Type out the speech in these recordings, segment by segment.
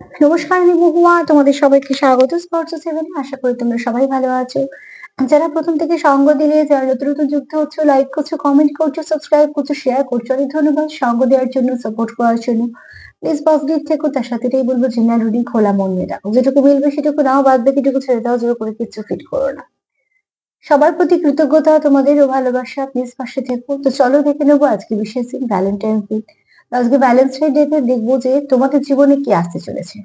নমস্কার, আমি মহুয়া। তোমাদের সবাইকে স্বাগত স্পর্শ সেভেনে। আশা করি তোমরা সবাই ভালো আছো। যারা প্রথম থেকে সঙ্গ দিলে, যারা নতুন নতুন যুক্ত হচ্ছে, লাইক করছো, কমেন্ট করছো, সাবস্ক্রাইব করছো, শেয়ার করছো, অনেক ধন্যবাদ সঙ্গ দেওয়ার জন্য, সাপোর্ট করার জন্য। প্লিজ পজিটিভ থেকো। তার সাথে এটাই বলবো, জেনারেল রিডিং খোলা মন দিয়ে রাখো। যেটুকু মিলবে সেটুকু নাও, বাদ বাকিটুকু ছেড়ে দাও। জোর করে কিছু ফিট করো না। সবার প্রতি কৃতজ্ঞতা, তোমাদেরও ভালোবাসা। প্লিজ পাশে থেকো। তো চলো দেখে নেবো আজকে বিশেষ দিন, ভ্যালেন্টাইন ডে। আজকে ভ্যালেন্টাইন ডেতে দেখবো যে তোমাদের জীবনে কি আসতে চলেছে,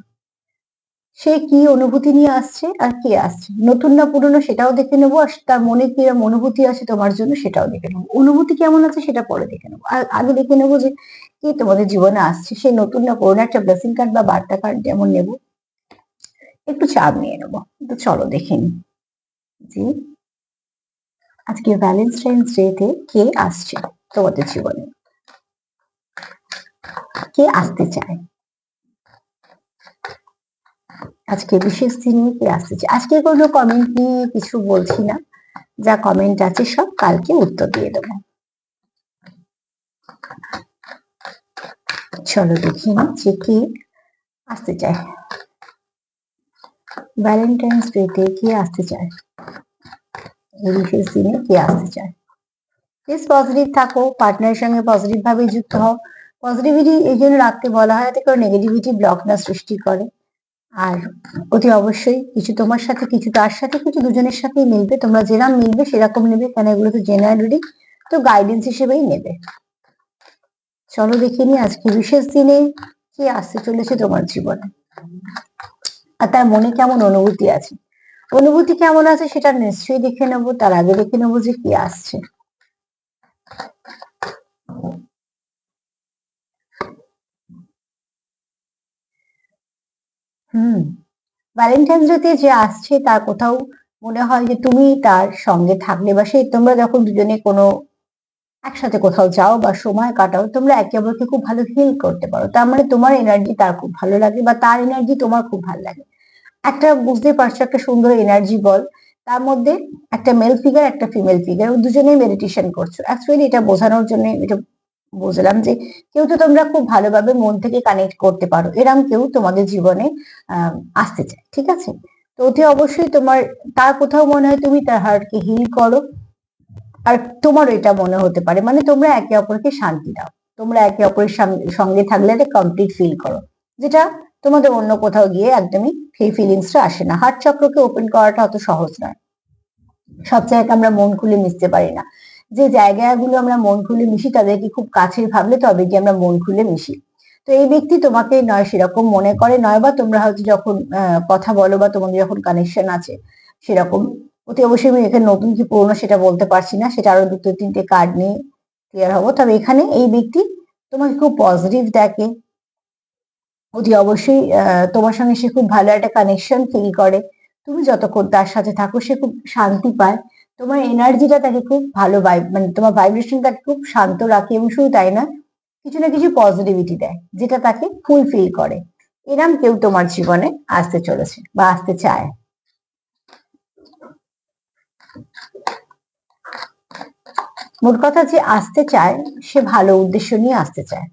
সে কি অনুভূতি নিয়ে আসছে আর কে আসছে, নতুন না পুরনো সেটাও দেখে নেবো, আর তার মনে কি এরকম অনুভূতি আছে তোমার জন্য সেটাও দেখে নেবো। অনুভূতি কেমন আছে সেটা পরে দেখে নেবো, আর আগে দেখে নেবো যে কে তোমাদের জীবনে আসছে, সে নতুন না পুরনো। একটা ব্লেসিং কার্ড বা বার্তা কার্ড যেমন নেবো, একটু চাপ নিয়ে নেবো। তো চলো দেখে নি যে আজকে ভ্যালেন্টাইন্স ডেতে কে আসছে তোমাদের জীবনে, কে আসতে চায় আজকে বিশেষ দিনে, কে আসতে চায়। আজকে কোনো কমেন্ট নিয়ে কিছু বলছি না, যা কমেন্ট আছে সব কালকে উত্তর দিয়ে দেবো। চলো দেখি যে কে আসতে চায়, ভ্যালেন্টাইন্স ডেতে কে আসতে চায়, এই বিশেষ দিনে কে আসতে চায়। প্লিজ পজিটিভ থাকো, পার্টনারের সঙ্গে পজিটিভ ভাবে যুক্ত হও। পজিটিভিটি এই জন্য রাখতে বলা হয়, যাতে করে নেগেটিভিটি ব্লক না সৃষ্টি করে। আর অতি অবশ্যই কিছু তোমার সাথে, কিছু তার সাথে, কিছু দুজনের সাথেই মিলবে। তোমরা যেরকম মিলবে সেরকম নেবে, কেন এগুলো তো জেনারেল রিডিং, তো গাইডেন্স হিসেবেই নেবে। চলো দেখে নি আজকে বিশেষ দিনে কি আসতে চলেছে তোমার জীবনে, আর তার মনে কেমন অনুভূতি আছে। অনুভূতি কেমন আছে সেটা নিশ্চয়ই দেখে নেবো, তার আগে দেখে নেবো যে কি আসছে। ভ্যালেন্টাইন্স ডেতে যে আসছে তার কোথাও মনে হয় যে তুমি তার সঙ্গে থাকলে, বা সেই তোমরা যখন দুজনে কোনো একসাথে কোথাও যাও বা সময় কাটাও, তোমরা একে অপরকে খুব ভালো ফিল করতে পারো। তার মানে তোমার এনার্জি তার খুব ভালো লাগে, বা তার এনার্জি তোমার খুব ভালো লাগে। একটা বুঝতে পারছো, একটা সুন্দর এনার্জি বল। তার মধ্যে একটা মেল ফিগার, একটা ফিমেল ফিগার, দুজনেই মেডিটেশন করছো। অ্যাকচুয়ালি এটা বোঝানোর জন্য এটা বুঝলাম যে কেউ তো তোমরা খুব ভালোভাবে মন থেকে কানেক্ট করতে পারো, এরম কেউ তোমাদের জীবনে আহ আসতে চায়, ঠিক আছে। তো অতি অবশ্যই তোমার, তার কোথাও মনে হয় তুমি তার হার্টকে হিল করো, আর তোমারও এটা মনে হতে পারে, মানে তোমরা একে অপরকে শান্তি দাও। তোমরা একে অপরের সঙ্গে থাকলে একটা কমপ্লিট ফিল করো, যেটা তোমাদের অন্য কোথাও গিয়ে একদমই সেই ফিলিংসটা আসে না। হার্ট চক্রকে ওপেন করাটা অত সহজ নয়। সব জায়গায় আমরা মন খুলে মিশতে পারি না। যে জায়গাগুলো আমরা মন খুলে মিশি তাদেরকে খুব কাছের ভাবলে তবে কি আমরা মন খুলে মিশি। তো এই ব্যক্তি তোমাকে নয় সেরকম মনে করে, নয় বা তোমরা হয়তো যখন কথা বলো বা তোমাদের যখন কানেকশন আছে সেরকম। অতি অবশ্যই আমি এখানে নতুন কি পুরনো সেটা বলতে পারছি না, সেটা আরো দুটো তিনটে কার্ড নিয়ে ক্লিয়ার হবো। তবে এখানে এই ব্যক্তি তোমাকে খুব পজিটিভ দেখে, অতি অবশ্যই তোমার সঙ্গে সে খুব ভালো একটা কানেকশন ফিল করে। তুমি যতক্ষণ তার সাথে থাকো সে খুব শান্তি পায়। তোমার এনার্জিটা তাকে খুব ভালো মানে তোমার ভাইব্রেশন তাকে খুব শান্ত রাখে, এবং শুধু তাই না, কিছু না কিছু পজিটিভিটি দেয় যেটা তাকে ফুলফিল করে। এরম কেউ তোমার জীবনে আসতে চলেছে বা আসতে চায়। মোট কথা যে আসতে চায়, সে ভালো উদ্দেশ্য নিয়ে আসতে চায়।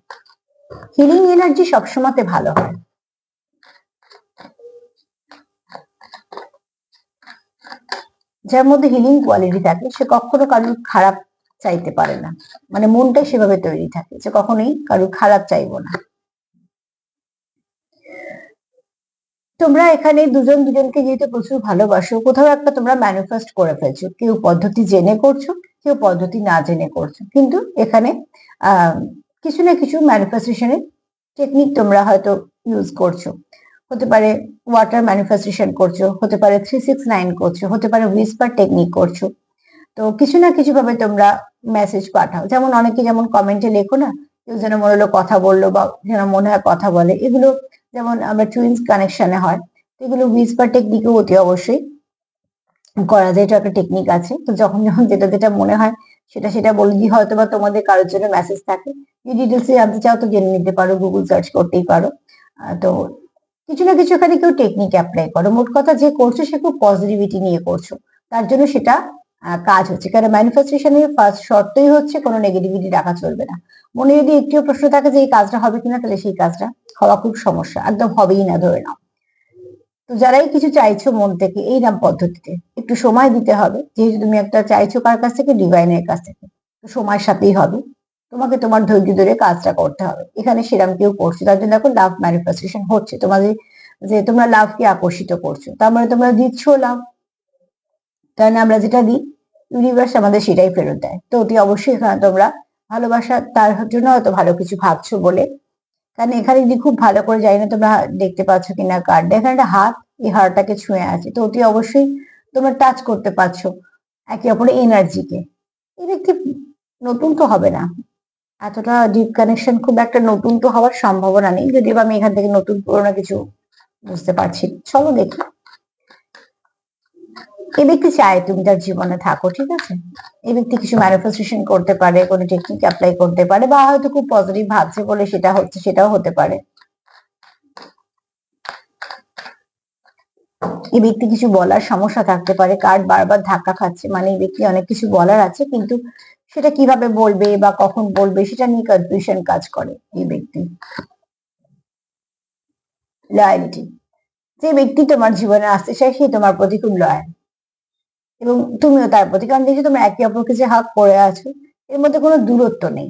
হিলিং এনার্জি সবসময় ভালো হয়। যার মধ্যে হিলিং কোয়ালিটি থাকে সে কখনো কারোর খারাপ চাইতে পারে না, মানে মনটাই সেভাবে তৈরি থাকে যে কখনোই কারোর খারাপ চাইবো না। তোমরা এখানে দুজন দুজনকে যেহেতু প্রচুর ভালোবাসো, কোথাও একটা তোমরা ম্যানিফেস্ট করে ফেলছো। কেউ পদ্ধতি জেনে করছো, কেউ পদ্ধতি না জেনে করছো, কিন্তু এখানে আহ কিছু না কিছু ম্যানিফেস্টেশনের টেকনিক তোমরা হয়তো ইউজ করছো। হতে পারে ওয়াটার ম্যানিফেস্টেশন করছো, হতে পারে 369 করছো, হতে পারে হুইসপার টেকনিক করছো। তো কিছু না কিছু ভাবে তোমরা মেসেজ পাঠাও। যেমন অনেকে যেমন কমেন্টে লেখো না, কেউ যেন মনে হলো কথা বললো বা যেন মনে হয় কথা বলে, এগুলো যেমন আমরা টুইন্স কানেকশনে হয়, এগুলো হুইসপার টেকনিকও অতি অবশ্যই করা যায়। এটা একটা টেকনিক আছে। তো যখন যখন যেটা যেটা মনে হয় সেটা সেটা বলে দিই। হয়তো বা তোমাদের কারোর জন্য মেসেজ থাকে, যদি ডিটেলসে জানতে চাও তো জেনে নিতে পারো, গুগল সার্চ করতেই পারো। তো কিছু না কিছু এখানে কেউ টেকনিক অ্যাপ্লাই করো। মোট কথা যে করছো সে খুব পজিটিভিটি নিয়ে করছো, তার জন্য সেটা কাজ হচ্ছে। কারণ ম্যানিফেস্টেশনের ফার্স্ট শর্তই হচ্ছে কোনো নেগেটিভিটি রাখা চলবে না। মনে যদি একটিও প্রশ্ন থাকে যে এই কাজটা হবে কিনা, তাহলে সেই কাজটা হওয়া খুব সমস্যা, একদম হবেই না ধরে নাও। তো যারাই কিছু চাইছো মন থেকে এই নাম পদ্ধতিতে একটু সময় দিতে হবে, যেহেতু তুমি একটা চাইছো কার কাছ থেকে, ডিভাইনের কাছ থেকে, তো সময়ের সাথেই হবে। তোমাকে তোমার ধৈর্য ধরে কাজটা করতে হবে। এখানে সেরাম কেউ করছে, তার জন্য দেখো লাভ ম্যানিফেস্টেশন হচ্ছে তোমাদের, যে তোমরা লাভকে আকর্ষিত করছো, তার মানে তোমরা দিচ্ছ লাভ। কারণ আমরা যেটা দিই ইউনিভার্স আমাদের সেটাই ফেরত দেয়। তো অতি অবশ্যই এখানে তোমরা ভালোবাসা, তার জন্য হয়তো ভালো কিছু ভাবছো বলে। কারণ এখানে যদি খুব ভালো করে, জানি না তোমরা দেখতে পাচ্ছ কিনা কার্ডটা, এখানে একটা হাত এই হাড়টাকে ছুঁয়ে আছে, তো অতি অবশ্যই তোমরা টাচ করতে পারছো একে অপরের এনার্জিকে। এই ব্যক্তি নতুন তো হবে না, এতটা ডিপ কানেকশন খুব একটা নতুন তো হওয়ার সম্ভাবনা নেই, যদিও আমি এখান থেকে নতুন পুরোনো কিছু বুঝতে পারছি। চলো দেখি, এই ব্যক্তি চায় তুমি তার জীবনে থাকো, ঠিক আছে। এই ব্যক্তি কিছু ম্যানিফেস্টেশন করতে পারে, কোনো টেকনিক অ্যাপ্লাই করতে পারে, বা হয়তো খুব পজিটিভ ভাবছে বলে সেটা হচ্ছে, সেটাও হতে পারে। এই ব্যক্তি কিছু বলার সমস্যা থাকতে পারে, কার্ড বারবার ধাক্কা খাচ্ছে, মানে এই ব্যক্তি অনেক কিছু বলার আছে, কিন্তু সেটা কিভাবে বলবে বা কখন বলবে সেটা নিয়ে কনফিউশন কাজ করে এই ব্যক্তি। লয়ালিটি, যে ব্যক্তি তোমার জীবনে আসতে চায় সে তোমার প্রতি খুব লয়াল, এবং তুমিও তার প্রতি। কারণ দেখছি তোমরা একে অপরকে যে হাত করে আছো, এর মধ্যে কোনো দূরত্ব নেই।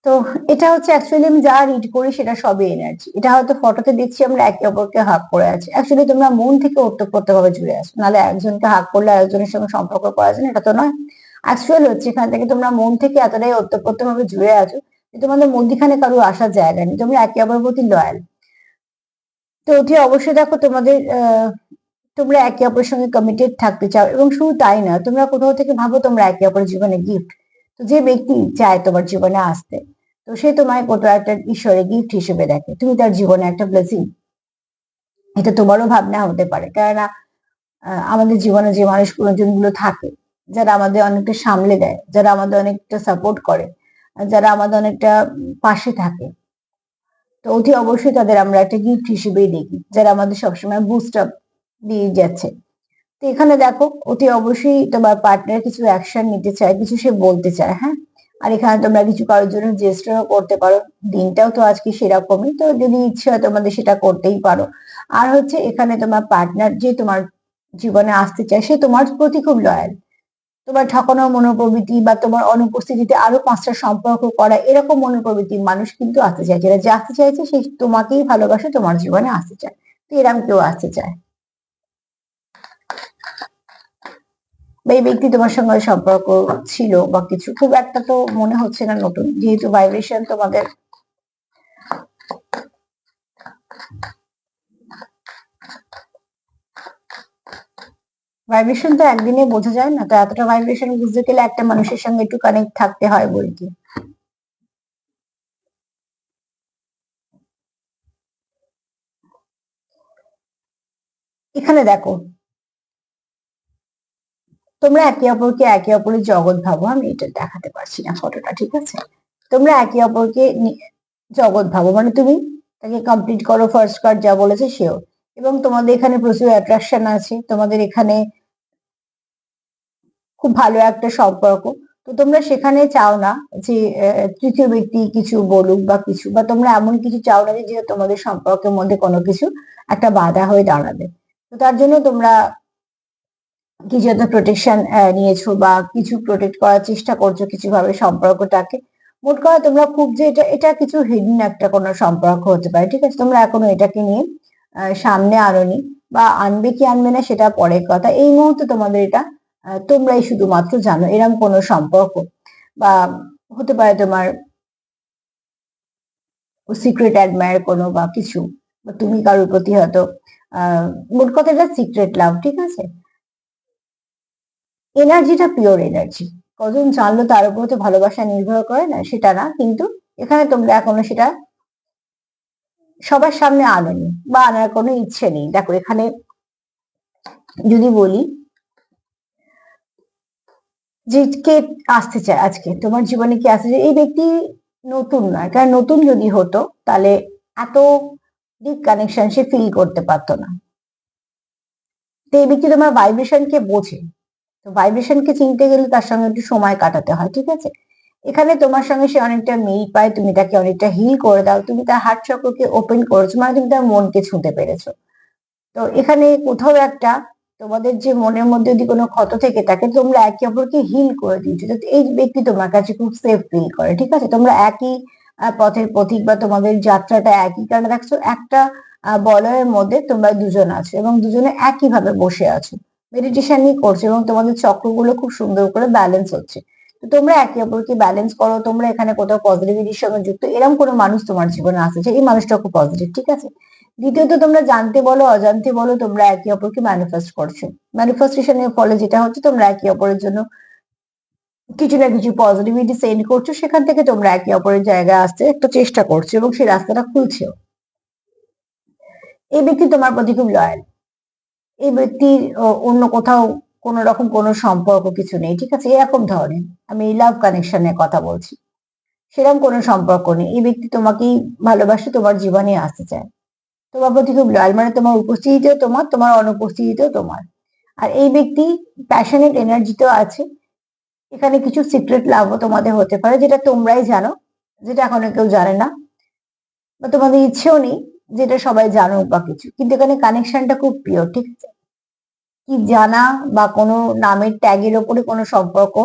তো এটা হচ্ছে অ্যাকচুয়ালি আমি যা রিড করি সেটা সবই এনার্জি। এটা হয়তো ফটোতে দেখছি আমরা একে অপরকে হাত করে আছি, অ্যাকচুয়ালি তোমরা মন থেকে ওতপ্রোত ভাবে জুড়ে আছো, নাহলে একজনকে হাত করলে আরেকজনের সঙ্গে সম্পর্ক করা যায় না, এটা তো নয়। অ্যাকচুয়াল হচ্ছে এখান থেকে তোমরা মন থেকে এতটাই ওতপ্রোত ভাবে জুড়ে আছো যে তোমাদের মধ্যখানে কারো আসার জায়গা নেই, তোমরা একে অপরের প্রতি লয়াল। তো অতি অবশ্যই দেখো তোমাদের তোমরা একে অপরের সঙ্গে কমিটেড থাকতে চাও, এবং শুধু তাই না, তোমরা কোথাও থেকে ভাবো তোমরা একে অপরের জীবনে গিফট। তো যে ব্যক্তি চায় তোমার জীবনে আসতে, তো সে তোমায় কোথাও একটা ঈশ্বরের গিফট হিসেবে দেখে, তুমি তার জীবনে একটা ব্লেসিং। এটা তোমারও ভাবনা হতে পারে, কেননা আমাদের জীবনে যে মানুষগুলো জনগুলো থাকে, যারা আমাদের অনেকটা সামলে দেয়, যারা আমাদের অনেকটা সাপোর্ট করে, যারা আমাদের অনেকটা পাশে থাকে, তো অতি অবশ্যই তাদের আমরা একটা গিফট হিসেবেই দেখি, যারা আমাদের সবসময় বুস্ট আপ দিয়ে যাচ্ছে। তো এখানে দেখো অতি অবশ্যই তোমার পার্টনার কিছু অ্যাকশন নিতে চায়, কিছু সে বলতে চায়, হ্যাঁ। আর এখানে তোমরা কিছু কারোর জন্য জেস্টারও করতে পারো, দিনটাও তো আজকে সেরকমই, তো যদি ইচ্ছে হয় তোমাদের সেটা করতেই পারো। আর হচ্ছে এখানে তোমার পার্টনার যে তোমার জীবনে আসতে চায়, সে তোমার প্রতি খুব লয়াল। তোমার ঠকানোর মনোপ্রবৃত্তি বা তোমার অনুপস্থিতিতে আরো 5টা সম্পর্ক করা, এরকম মনোপ্রবৃত্তির মানুষ কিন্তু আসতে চাইছে না। যে আসতে চাইছে সে তোমাকেই ভালোবাসে, তোমার জীবনে আসতে চায়। তো এরকম কেউ আসতে চায়, বা এই ব্যক্তি তোমার সঙ্গে সম্পর্ক ছিল বা কিছু, খুব একটা তো মনে হচ্ছে না নতুন, যেহেতু ভাইব্রেশন তোমাদের ভাইব্রেশন তো একদিনে বোঝা যায় না, তো এতটা ভাইব্রেশন বুঝতে গেলে একটা মানুষের সঙ্গে একটু কানেক্ট থাকতে হয় বই কি। এখানে দেখো তোমরা একে অপরের জগৎ ভাবো, আমি এটা দেখাতে পারছি না ফটোটা, ঠিক আছে। তোমরা একে অপরকে জগৎ ভাবো, মানে তুমি তাকে কমপ্লিট করো, ফার্স্ট কার্ড যা বলেছে সেও, এবং তোমাদের এখানে প্রচুর অ্যাট্রাকশন আছে, তোমাদের এখানে খুব ভালো একটা সম্পর্ক। তো তোমরা সেখানে চাও না যে তৃতীয় ব্যক্তি কিছু বলুক বা কিছু, বা তোমরা এমন কিছু চাও না যে যেটা তোমাদের সম্পর্কের মধ্যে কোনো কিছু একটা বাধা হয়ে দাঁড়াবে। তো তার জন্য তোমরা কিছু একটা প্রোটেকশন নিয়েছো, বা কিছু প্রোটেক্ট করার চেষ্টা করছো কিছু ভাবে সম্পর্কটাকে। মোট কথা তোমরা খুব যে এটা এটা কিছু হিডেন একটা কোনো সম্পর্ক হতে পারে, ঠিক আছে। তোমরা এখনো এটাকে নিয়ে সামনে আনোনি, বা আনবে কি আনবে না সেটা পরের কথা। এই মুহূর্তে তোমাদের এটা তোমরাই শুধুমাত্র জানো, এরকম কোনো সম্পর্ক, বা হতে পারে তোমার সিক্রেট অ্যাডমায়ার কোনো বা কিছু, বা তুমি কারোর প্রতি হয়তো আহ মোট কথা এটা সিক্রেট লাভ, ঠিক আছে। এনার্জিটা পিওর এনার্জি, কজন জানলো তার উপর তো ভালোবাসা নির্ভর করে না, সেটা না, কিন্তু এখানে তোমরা এখনো সেটা সবার সামনে আনোনি, বা আনার কোনো ইচ্ছে নেই। দেখো এখানে যদি বলি যে কে আসতে চায় আজকে তোমার জীবনে, কি আসতে চায়, এই ব্যক্তি নতুন নয়, কারণ নতুন যদি হতো তাহলে এত ডিপ কানেকশন সে ফিল করতে পারতো না। তো এই ব্যক্তি তোমার ভাইব্রেশন কে বোঝে, তো ভাইব্রেশনকে চিনতে গেলে তার সঙ্গে একটু সময় কাটাতে হয়, ঠিক আছে? এখানে তোমার সঙ্গে সে অনেকটা মিল পায়, তুমি তাকে অনেকটা হিল করে দাও, তুমি তার হার্ট চক্রকে ওপেন করেছো, মানে তুমি তার মনকে ছুঁতে পেরেছো। তো এখানে কোথাও একটা তোমাদের যে মনের মধ্যে যদি কোনো ক্ষত থেকে থাকে, তোমরা একে অপরকে হিল করে দিচ্ছো, যাতে এই ব্যক্তি তোমার কাছে খুব সেফ ফিল করে, ঠিক আছে? তোমরা একই পথের পথিক, বা তোমাদের যাত্রাটা একই, কারণ দেখছো একটা বলয়ের মধ্যে তোমরা দুজন আছো এবং দুজনে একই ভাবে বসে আছো, মেডিটেশনই করছো এবং তোমাদের চক্রগুলো খুব সুন্দর করে ব্যালেন্স হচ্ছে। তো তোমরা একে অপরকে ব্যালেন্স করো, তোমরা এখানে কোথাও পজিটিভিটির সঙ্গে যুক্ত, এরকম কোনো মানুষ তোমার জীবনে আসছে, এই মানুষটা খুব পজিটিভ, ঠিক আছে? দ্বিতীয়ত, তোমরা জানতে বলো অজান্তে বলো, তোমরা একে অপরকে ম্যানিফেস্ট করছো। ম্যানিফেস্টেশনের ফলে যেটা হচ্ছে, তোমরা একে অপরের জন্য কিছু না কিছু পজিটিভিটি সেন্ড করছো, সেখান থেকে তোমরা একে অপরের জায়গায় আসতে একটা চেষ্টা করছো এবং সেই রাস্তাটা খুলছেও। এই ব্যক্তি তোমার প্রতি খুব লয়াল। এই ব্যক্তির অন্য কোথাও কোন রকম কোনো সম্পর্ক কিছু নেই, ঠিক আছে? এরকম ধরনের, আমি লাভ কানেকশনের কথা বলছি, সেরকম কোনো সম্পর্ক নেই। এই ব্যক্তি তোমাকেই ভালোবাসে, তোমার জীবনে আসতে চায়, তোমার প্রতি খুব লয়াল, মানে তোমার উপস্থিতিতেও তোমার, তোমার অনুপস্থিতিতেও তোমার। আর এই ব্যক্তি প্যাশনেট এনার্জিতেও আছে। এখানে কিছু সিক্রেট লাভও তোমাদের হতে পারে, যেটা তোমরাই জানো, যেটা এখনো কেউ জানে না, বা তোমাদের ইচ্ছেও নেই যেটা সবাই জানুক বা কিছু, কিন্তু এখানে কানেকশনটা খুব পিওর, ঠিক আছে? কি জানা বা কোনো নামের ট্যাগের ওপরে কোনো সম্পর্ক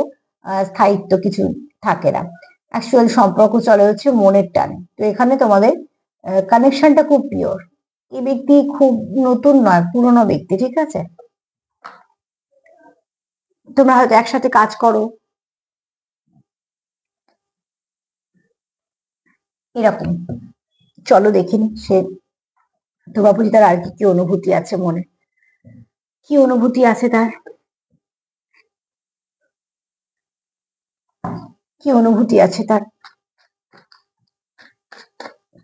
স্থায়িত্ব কিছু থাকে না। অ্যাকচুয়াল সম্পর্ক চলে হচ্ছে মনের টানে। তো এখানে তোমাদের কানেকশনটা খুব পিওর। এই ব্যক্তি খুব নতুন নয়, পুরনো ব্যক্তি, ঠিক আছে? তোমরা হয়তো একসাথে কাজ করো, এরকম। চলো দেখিনি সে তোমার প্রতি তার আর কি কি অনুভূতি আছে মনে, কি অনুভূতি আছে তার, কি অনুভূতি আছে তার,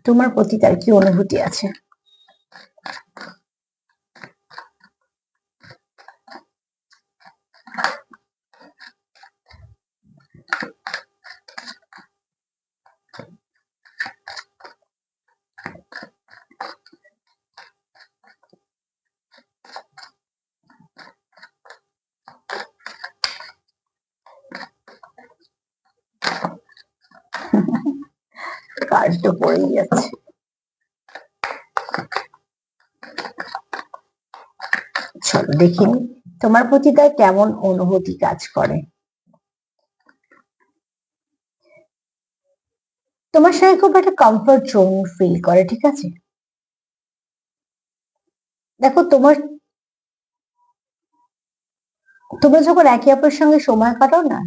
তোমার প্রতি তার কি অনুভূতি আছে? কাজ তো পড়েই যাচ্ছে। চলো দেখিনি তোমার প্রতি তার কেমন অনুভূতি কাজ করে। তোমার সঙ্গে খুব একটা কমফর্ট জোন ফিল করে, ঠিক আছে? দেখো তোমরা যখন একে অপরের সঙ্গে সময় কাটাও না,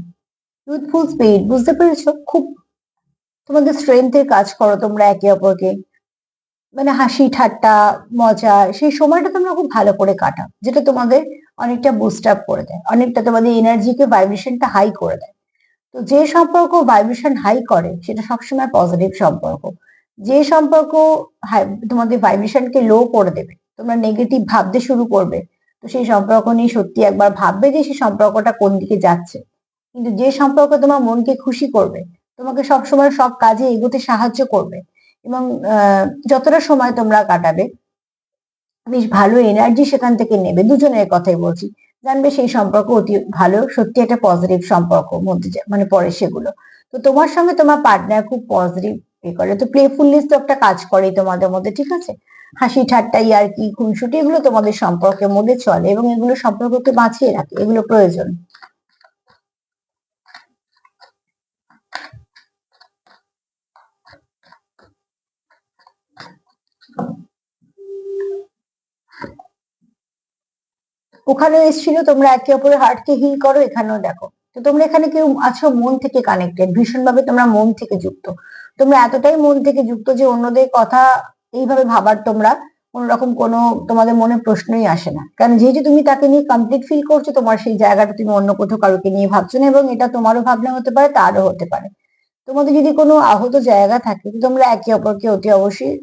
ইউথফুল স্পিরিট, বুঝতে পেরেছো? খুব তোমাদের স্ট্রেংথের কাজ করো তোমরা একে অপরকে, মানে হাসি ঠাট্টা মজা, সেই সময়টা তোমরা খুব ভালো করে কাটাও, যেটা তোমাদের অনেকটা বুস্ট আপ করে দেয়, অনেকটা তোমাদের এনার্জিকে ভাইব্রেশনটা হাই করে দেয়। তো যে সম্পর্ক ভাইব্রেশন হাই করে সেটা সবসময় পজিটিভ সম্পর্ক। যে সম্পর্ক তোমাদের ভাইব্রেশনকে লো করে দেবে, তোমরা নেগেটিভ ভাবতে শুরু করবে, তো সেই সম্পর্ক নিয়ে সত্যি একবার ভাববে যে সেই সম্পর্কটা কোন দিকে যাচ্ছে। কিন্তু যে সম্পর্ক তোমার মনকে খুশি করবে, তোমাকে সবসময় সব কাজে এগোতে সাহায্য করবে, এবং যতটা সময় তোমরা কাটাবে বেশ ভালো এনার্জি সেখান থেকে নেবে, দুজনের কথাই বলছি, জানবে সেই সম্পর্ক অতি ভালো, সত্যি একটা পজিটিভ সম্পর্ক মধ্যে মানে পড়ে সেগুলো। তো তোমার সঙ্গে তোমার পার্টনার খুব পজিটিভ এ করে, তো প্লেফুলনেস তো একটা কাজ করেই তোমাদের মধ্যে, ঠিক আছে? হাসি ঠাট্টা ইয়ার্কি খুনসুটি এগুলো তোমাদের সম্পর্কের মধ্যে চলে, এবং এগুলো সম্পর্ককে বাঁচিয়ে রাখে, এগুলো প্রয়োজন। ওখানেও এসেছিল, তোমরা একে অপরের হার্টকে হিল করো, এখানেও দেখো। তো তোমরা এখানে কেউ আছো মন থেকে কানেক্টেড, ভীষণ ভাবে তোমরা মন থেকে যুক্ত। তোমরা এতটাই মন থেকে যুক্ত যে অন্যদের কথা এইভাবে ভাবার তোমরা কোন রকম কোনো তোমাদের মনে প্রশ্নই আসে না, কারণ যেহেতু তুমি তাকে নিয়ে কমপ্লিট ফিল করছো, তোমার সেই জায়গাটা তুমি অন্য কোথাও কারোকে নিয়ে ভাবছো না, এবং এটা তোমারও ভাবনা হতে পারে, তারও হতে পারে। তোমাদের যদি কোনো আহত জায়গা থাকে, তো তোমরা একে অপরকে অতি অবশ্যই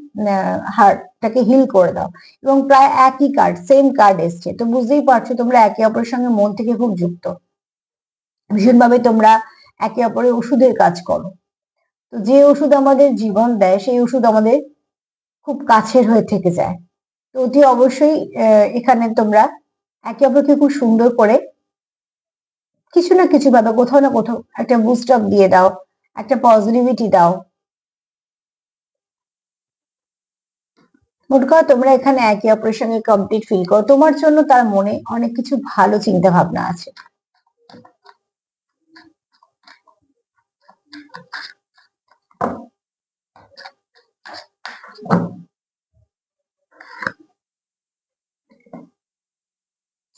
হার্টটাকে হিল করে দাও। এবং প্রায় একই কার্ড, সেম কার্ড এসছে, তো বুঝতেই পারছো তোমরা একে অপরের সঙ্গে মন থেকে খুব যুক্ত, ভীষণভাবে তোমরা একে অপরের ওষুধের কাজ করো। তো যে ওষুধ আমাদের জীবন দেয়, সেই ওষুধ আমাদের খুব কাছের হয়ে থেকে যায়। তো অতি অবশ্যই এখানে তোমরা একে অপরকে খুব সুন্দর করে কিছু না কিছু ভাবে কোথাও না কোথাও একটা বুস্ট আপ দিয়ে দাও, একটা পজিটিভিটি দাও। মোট কথা তোমরা এখানে একে অপরের সঙ্গে কমপ্লিট ফিল করো, তোমার জন্য তার মনে অনেক কিছু ভালো চিন্তা ভাবনা আছে।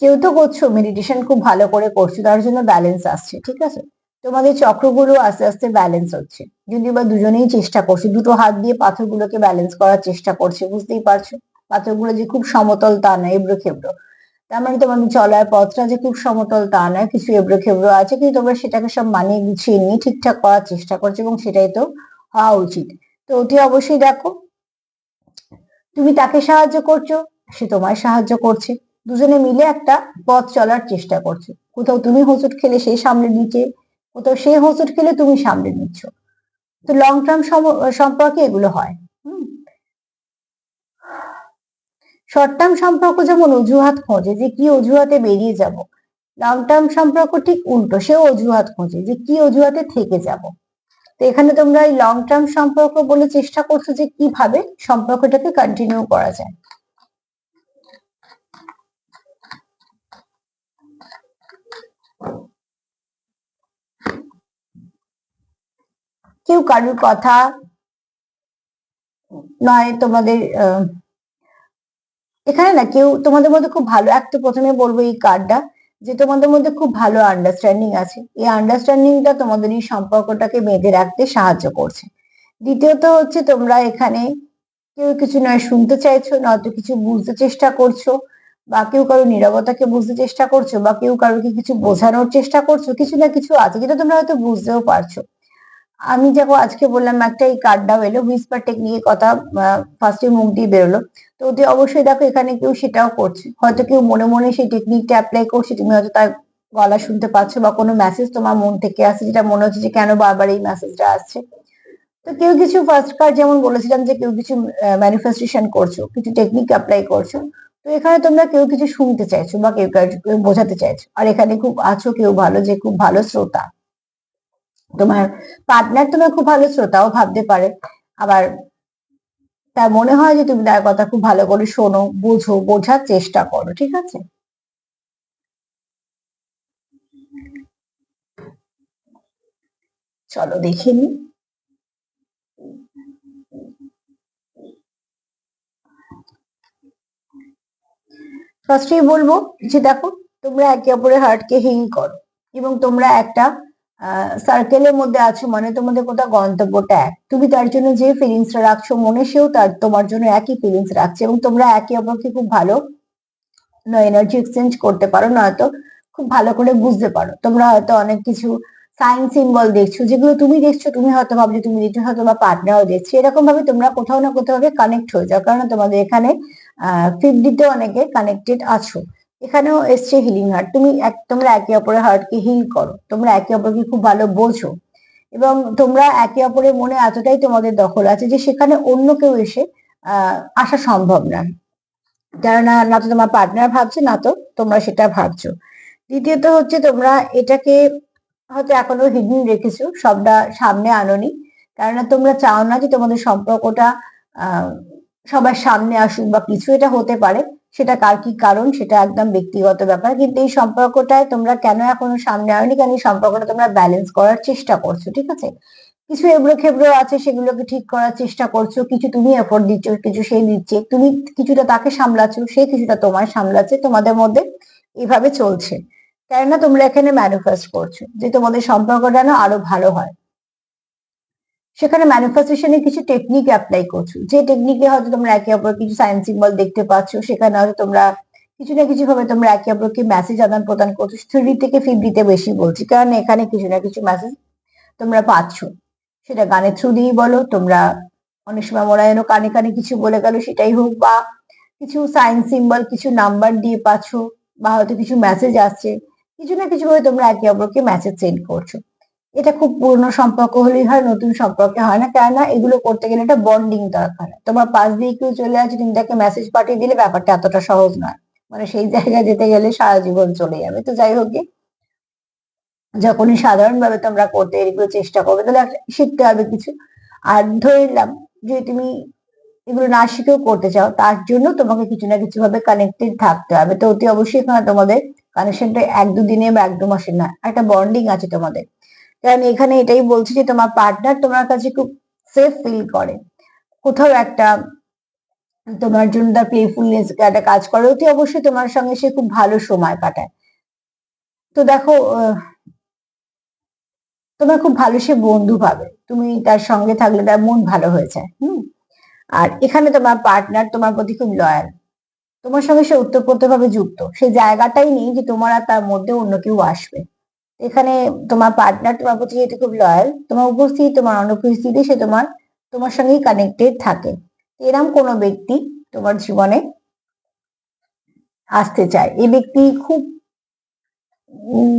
কেউ তো করছো মেডিটেশন খুব ভালো করে করছো, তার জন্য ব্যালেন্স আসছে, ঠিক আছে। তোমাদের চক্রগুলো আস্তে আস্তে ব্যালেন্স হচ্ছে, যদি বা দুজনেই চেষ্টা করছে, দুটো হাত দিয়ে পাথরগুলোকে ব্যালেন্স করার চেষ্টা করছে, বুঝতেই পারছো পাথরগুলো যে খুব সমতল তা নয়, এবড়ো খেবড়ো। তার মানে তোমাদের চলার পথটা যে খুব সমতল তা নয়, কিছু এবড়ো খেবড়ো আছে, কিন্তু তোমরা সেটাকে সব মানিয়ে গুছিয়ে নিয়ে ঠিকঠাক করার চেষ্টা করছো, এবং সেটাই তো হওয়া উচিত। তো অতি অবশ্যই দেখো, তুমি তাকে সাহায্য করছো, সে তোমায় সাহায্য করছে, দুজনে মিলে একটা পথ চলার চেষ্টা করছো। কোথাও তুমি হোঁচট খেলে সে সামলে নিচ্ছে, কোথাও সে হোঁচট খেলে তুমি সামলে নিচ্ছ। তো লং টার্ম সম্পর্কে এগুলো হয়। হুম। শর্ট টার্ম সম্পর্ক যেমন অজুহাত খোঁজে যে কি অজুহাতে বেরিয়ে যাব, লং টার্ম সম্পর্ক ঠিক উল্টো, সেও অজুহাত খোঁজে যে কি অজুহাতে থেকে যাব। তো এখানে তোমরা এই লং টার্ম সম্পর্ক বলে চেষ্টা করছো যে কিভাবে সম্পর্কটাকে কন্টিনিউ করা যায়। কেউ কারোর কথা নয় তোমাদের, এখানে না কেউ তোমাদের মধ্যে খুব ভালো, এক তো প্রথমে বলবো এই কার্ডটা যে তোমাদের মধ্যে খুব ভালো আন্ডারস্ট্যান্ডিং আছে, এই আন্ডারস্ট্যান্ডিংটা তোমাদের এই সম্পর্কটাকে বেঁধে রাখতে সাহায্য করছে। দ্বিতীয়ত হচ্ছে তোমরা এখানে কেউ কিছু নয় শুনতে চাইছো, নয়তো কিছু বুঝতে চেষ্টা করছো, বা কেউ কারো নীরবতাকে বুঝতে চেষ্টা করছো, বা কেউ কারোকে কিছু বোঝানোর চেষ্টা করছো, কিছু না কিছু আছে যেটা তোমরা হয়তো বুঝতেও পারছো। আমি দেখো আজকে বললাম একটা এই কার্ডটাও এলো, হুইসপার টেকনিকের কথা ফার্স্টে মুখ দিয়ে বেরোলো। তো অতি অবশ্যই দেখো এখানে কেউ সেটাও করছে, হয়তো কেউ মনে মনে সেই টেকনিকটা অ্যাপ্লাই করছে, তুমি হয়তো তার গলা শুনতে পাচ্ছ, বা কোনো মেসেজ তোমার মন থেকে আসছে যেটা মনে হচ্ছে যে কেন বারবার এই মেসেজটা আসছে। তো কেউ কিছু ফার্স্ট কার্ড যেমন বলেছিলাম যে কেউ কিছু ম্যানিফেস্টেশন করছো, কিছু টেকনিক অ্যাপ্লাই করছো। তো এখানে তোমরা কেউ কিছু শুনতে চাইছো, বা কেউ বোঝাতে চাইছো, আর এখানে খুব আছো কেউ ভালো, যে খুব ভালো শ্রোতা। তোমার পার্টনার তোমার খুব ভালো শ্রোতাও ভাবতে পারে, আবার তার মনে হয় যে তুমি তার কথা খুব ভালো করে শোনো, বোঝো, বোঝার চেষ্টা করো, ঠিক আছে। চলো দেখে নি। ফার্স্টেই বলবো যে দেখো, তোমরা একে অপরের হার্টকে হিল করো, এবং তোমরা একটা সার্কেলের মধ্যে আছো, মানে তোমাদের কোথাও গন্তব্যটা এক, তুমি তার জন্য যে ফিলিংসটা রাখছো মনে, সেও তার তোমার জন্য একই ফিলিংস রাখছে, এবং তোমরা একে অপরকে খুব ভালো এনার্জি এক্সচেঞ্জ করতে পারো, নয়তো খুব ভালো করে বুঝতে পারো। তোমরা হয়তো অনেক কিছু সাইন সিম্বল দেখছো, যেগুলো তুমি দেখছো তুমি হয়তো ভাবছো তুমি দেখছো, হয়তো বা পার্টনারও দেখছে, এরকম ভাবে তোমরা কোথাও না কোথাও ভাবে কানেক্ট হয়ে যাও, কারণ তোমাদের এখানে 50-তে অনেকে কানেক্টেড আছো। এখানেও এসছে হিলিং হার্ট, তোমরা একে অপরের হার্টকে হিল করো, তোমরা একে অপরকে খুব ভালো বোঝো, এবং তোমরা একে অপরের মনে এতটাই তোমাদের দখল আছে যে সেখানে অন্য কেউ এসে আসা সম্ভব না, কেননা না তো তোমার পার্টনার ভাবছে, না তো তোমরা সেটা ভাবছো। দ্বিতীয়ত হচ্ছে তোমরা এটাকে হয়তো এখনো হিডেন রেখেছো, সবটা সামনে আনোনি, কেননা তোমরা চাও না যে তোমাদের সম্পর্কটা আহ সবার সামনে আসুক বা কিছু, এটা হতে পারে, সেটা কার কি কারণ সেটা একদম ব্যক্তিগত ব্যাপার, কিন্তু এই সম্পর্কটায় তোমরা কেন এখনো সামনে আনোনি, কারণ এই সম্পর্কটা তোমরা ব্যালেন্স করার চেষ্টা করছো, ঠিক আছে। কিছু এবড়ো খেবড়ো আছে, সেগুলোকে ঠিক করার চেষ্টা করছো, কিছু তুমি এফোর্ট দিচ্ছ, কিছু সে দিচ্ছে, তুমি কিছুটা তাকে সামলাচ্ছ, সে কিছুটা তোমায় সামলাচ্ছে, তোমাদের মধ্যে এইভাবে চলছে, কেননা তোমরা এখানে ম্যানিফেস্ট করছো যে তোমাদের সম্পর্কটা না আরো ভালো হয়। সেখানে ম্যানিফেস্টেশনে কিছু টেকনিক অ্যাপ্লাই করছো, যে টেকনিকে হয়তো তোমরা একে অপর কিছু সাইন সিম্বল দেখতে পাচ্ছ, সেখানে হয়তো তোমরা কিছু না কিছু ভাবে তোমরা একে অপরকে মেসেজ আদান প্রদান করছো, 3 থেকে 50-তে বেশি বলছি, কারণ এখানে কিছু না কিছু মেসেজ তোমরা পাচ্ছ, সেটা গানের থ্রু দিয়েই বলো, তোমরা অনেক সময় মনে হয় যেন কানে কানে কিছু বলে গেল সেটাই হোক, বা কিছু সাইন সিম্বল কিছু নাম্বার দিয়ে পাচ্ছ, বা হয়তো কিছু মেসেজ আসছে, কিছু না কিছু ভাবে তোমরা একে অপরকে মেসেজ সেন্ড করছো। এটা খুব পুরনো সম্পর্ক হলেই হয়, নতুন সম্পর্কে হয় না, কেননা এগুলো করতে গেলে একটা বন্ডিং দরকার, তোমার পাশ দিয়ে কেউ চলে আসে, তুমি তাকে মেসেজ পাঠিয়ে দিলে ব্যাপারটা এতটা সহজ নয়, মানে সেই জায়গায় যেতে গেলে সারা জীবন চলে যাবে। তো যাই হোক গে, যখনই সাধারণভাবে তোমরা করতে এগুলো চেষ্টা করবে, তাহলে শিখতে হবে কিছু। আর ধরে নিলাম যে তুমি এগুলো না শিখেও করতে চাও, তার জন্য তোমাকে কিছু না কিছু ভাবে কানেক্টেড থাকতে হবে। তো অতি অবশ্যই এখানে তোমাদের কানেকশনটা 1-2 দিনে বা 1-2 মাসের না, একটা বন্ডিং আছে তোমাদের। কারণ এখানে এটাই বলছি যে তোমার পার্টনার তোমার কাছে খুব সেফ ফিল করে, কোথাও একটা তোমার জন্য তার প্লেফুলনেস একটা কাজ করে, অতি অবশ্যই তোমার সঙ্গে সে খুব ভালো সময় কাটায়। তো দেখো, তোমার খুব ভালো সে বন্ধু ভাবে, তুমি তার সঙ্গে থাকলে তার মন ভালো হয়ে যায়। আর এখানে তোমার পার্টনার তোমার প্রতি খুব লয়াল, তোমার সঙ্গে সে ওতপ্রোতভাবে যুক্ত, সে জায়গাটাই নেই যে তোমার আর তার মধ্যে অন্য কেউ আসবে। এখানে তোমার পার্টনার তোমার প্রতি যেহেতু খুব লয়াল, তোমার উপস্থিতি তোমার অনুপস্থিতি সে তোমার তোমার সঙ্গেই কানেক্টেড থাকে। এরম কোনো ব্যক্তি তোমার জীবনে আসতে চায়। এই ব্যক্তি খুব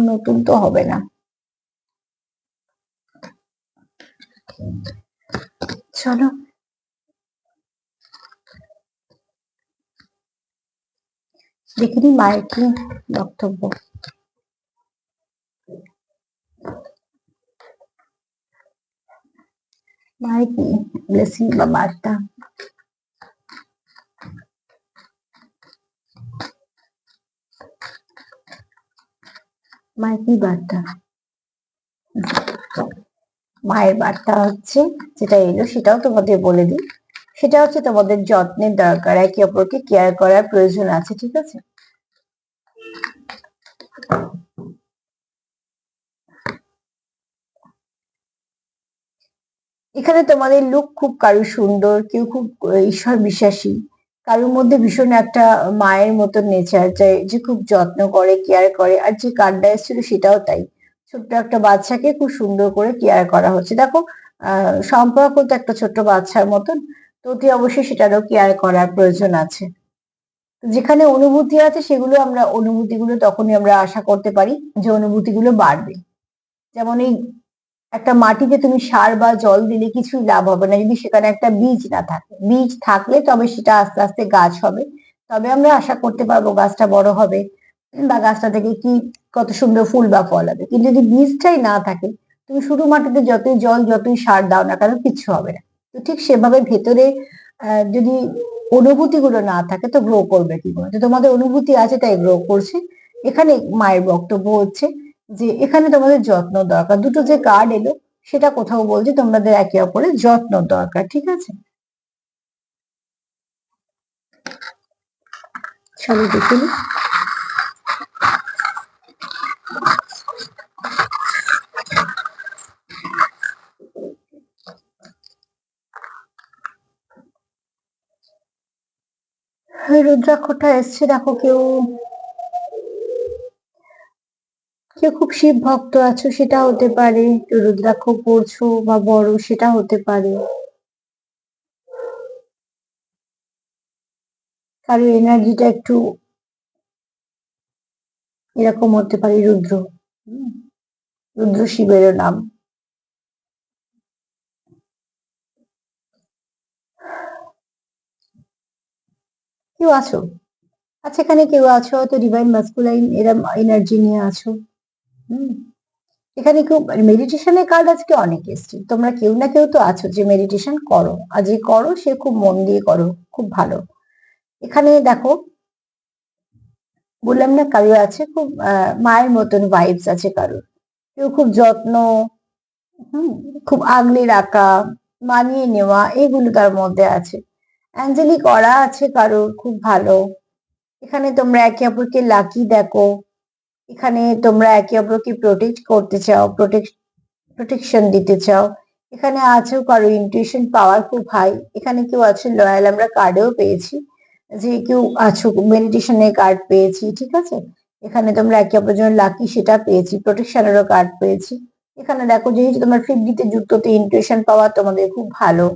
নতুন তো হবে না, চলো দেখিনি মায়ের কি বক্তব্য। মায়ের কি ব্লেসিং বা বার্তা। মায়ের কি বার্তা? মায়ের বার্তা হচ্ছে, যেটা এলো সেটাও তোমাদের বলে দিই, সেটা হচ্ছে তোমাদের যত্নের দরকার, একে অপরকে কেয়ার করার প্রয়োজন আছে, ঠিক আছে? এখানে তোমাদের লুক খুব কারু সুন্দর, কেউ খুব ঈশ্বর বিশ্বাসী, কারোর মধ্যে ভীষণ একটা মায়ের মতো নেচার, যে খুব যত্ন করে, কেয়ার করে। আর যে কার্ডটা এসেছিল সেটাও তাই, ছোট্ট একটা বাচ্চাকে খুব সুন্দর করে কেয়ার করা হচ্ছে। দেখো, সম্পর্ক তো একটা ছোট্ট বাচ্চার মতন, তো অতি অবশ্যই সেটারও কেয়ার করার প্রয়োজন আছে। যেখানে অনুভূতি আছে সেগুলো আমরা অনুভূতিগুলো তখনই আমরা আশা করতে পারি যে অনুভূতিগুলো বাড়বে। যেমন এই একটা মাটিতে তুমি সার বা জল দিলে কিছুই লাভ হবে না যদি সেখানে একটা বীজ না থাকে। বীজ থাকলে তবে সেটা আস্তে আস্তে গাছ হবে, তবে আমরা আশা করতে পারবো গাছটা বড় হবে বা গাছটা থেকে কি কত সুন্দর ফুল বা ফল হবে। কিন্তু যদি বীজটাই না থাকে, তুমি শুধু মাটিতে যতই জল যতই সার দাও না কেন কিচ্ছু হবে না। তো ঠিক সেভাবে ভেতরে যদি অনুভূতি গুলো না থাকে তো গ্রো করবে কি করে? তো তোমাদের অনুভূতি আছে তাই গ্রো করছে। এখানে মায়ের বক্তব্য হচ্ছে যে এখানে তোমাদের যত্ন দরকার। দুটো যে কার্ড এলো সেটা কোথাও বলছে তোমাদের একে অপরের যত্ন দরকার, ঠিক আছে? চলো দেখে নিই। রুদ্রাক্ষটা এসছে, দেখো কেউ কেউ খুব শিব ভক্ত আছো সেটা হতে পারে, কেউ রুদ্রাক্ষ পড়ছো বা বড় সেটা হতে পারে, কারো এনার্জিটা একটু এরকম হতে পারে। রুদ্র, রুদ্র শিবের নাম। কেউ আছো, আচ্ছা এখানে কেউ আছো হয়তো ডিভাইন মাস্কুলাইন এরম এনার্জি নিয়ে আছো। হুম এখানে কেউ মেডিটেশনের কার্ড আজকে অনেক এসছে, তোমরা কেউ না কেউ তো আছো যে মেডিটেশন করো, আর যে করো সে খুব মন দিয়ে করো, খুব ভালো। এখানে দেখো, বললাম না কারো আছে খুব মায়ের মতন ভাইবস আছে কারোর, কেউ খুব যত্ন, হুম খুব আগলে রাখা, মানিয়ে নেওয়া, এগুলো তার মধ্যে আছে। অ্যাঞ্জেলিক অরা আছে কারোর খুব ভালো। এখানে তোমরা একে অপরকে লাকি দেখো, এখানে তোমরা একে অপরকে প্রোটেক্ট করতে চাও, প্রোটেকশন দিতে চাও। এখানে আছো কারো ইনটিউশন পাওয়ার খুব হাই। এখানে কেউ আছে লয়াল, আমরা কার্ডেও পেয়েছি যে কেউ আছো, মেডিটেশনের কার্ড পেয়েছি, ঠিক আছে? এখানে তোমরা একে অপরের জন্য লাকি সেটা পেয়েছি, প্রোটেকশনেরও কার্ড পেয়েছি। এখানে দেখো যেহেতু তোমার 50-তে যুক্ততে ইনটিউশন পাওয়ার তোমাদের খুব ভালো।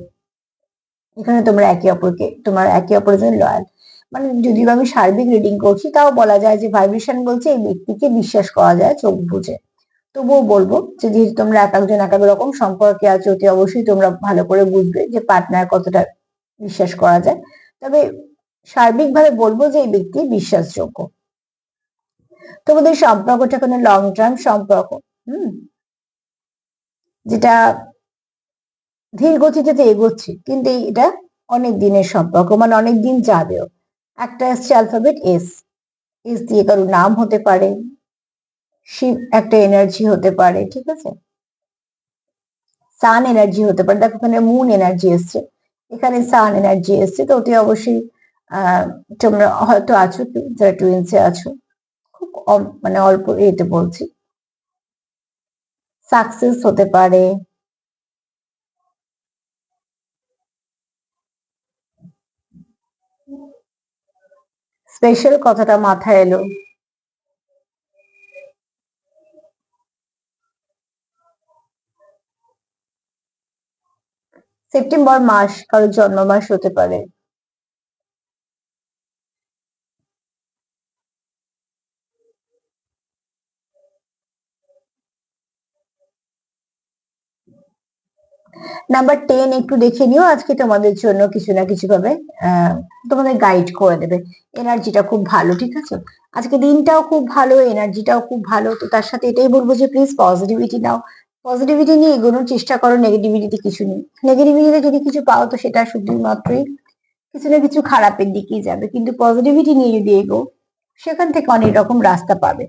এখানে তোমরা একে অপরকে, তোমার একে অপরের জন্য লয়াল। মানে যদিও আমি সার্বিক রিডিং করছি তাও বলা যায় যে ভাইব্রেশন বলছে এই ব্যক্তিকে বিশ্বাস করা যায় চোখ বুঝে। তবুও বলবো যে যেহেতু তোমরা এক একজন এক এক রকম সম্পর্কে আছো, অতি অবশ্যই তোমরা ভালো করে বুঝবে যে পার্টনার কতটা বিশ্বাস করা যায়। তবে সার্বিকভাবে বলবো যে এই ব্যক্তি বিশ্বাসযোগ্য। তোমাদের সম্পর্কটা কোনো লং টার্ম সম্পর্ক, হুম, যেটা ধীর গতিতে তো এগোচ্ছে, কিন্তু এটা অনেক দিনের সম্পর্ক, মানে অনেক দিন যাবেও। একটা আসছে অ্যালফাবেট এস। এস দিয়ে কারো নাম হতে পারে, শিব একটা এনার্জি হতে পারে, ঠিক আছে, সান এনার্জি হতে পারে। দেখো এখানে মুন এনার্জি এসছে, এখানে সান এনার্জি এসছে, তো অতি অবশ্যই তোমরা হয়তো আছো, যারা টুইন্সে আছো, খুব মানে অল্প এতে বলছি, সাকসেস হতে পারে, স্পেশাল কথাটা মাথায় এলো। সেপ্টেম্বর মাস কারোর জন্ম মাস হতে পারে। নাম্বার 10 একটু দেখে নিও, আজকে তোমাদের জন্য কিছু না কিছু ভাবে আহ তোমাদের গাইড করে দেবে। এনার্জিটা খুব ভালো, ঠিক আছে, আজকে দিনটাও খুব ভালো, এনার্জিটাও খুব ভালো। তো তার সাথে এটাই বলবো যে প্লিজ পজিটিভিটি নাও, পজিটিভিটি নিয়ে এগোনোর চেষ্টা করো, নেগেটিভিটিতে কিছু নেই। নেগেটিভিটিতে যদি কিছু পাও তো সেটা শুধুমাত্রই কিছু না কিছু খারাপের দিকেই যাবে, কিন্তু পজিটিভিটি নিয়ে যদি এগো, সেখান থেকে অনেক রকম রাস্তা পাবে।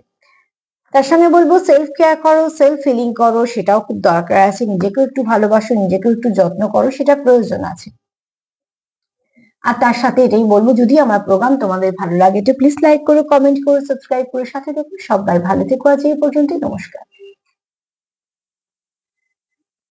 তার সঙ্গে বলবো সেলফ কেয়ার করো, সেলফ হিলিং করো, সেটাও খুব দরকার আছে। নিজেকেও একটু ভালোবাসো, নিজেকেও একটু যত্ন করো, সেটা প্রয়োজন আছে। আর তার সাথে এটাই বলবো, যদি আমার প্রোগ্রাম তোমাদের ভালো লাগে তো প্লিজ লাইক করো, কমেন্ট করো, সাবস্ক্রাইব করে সাথে দেখো। সবাই ভালো থেকো, আজ এই পর্যন্তই, নমস্কার।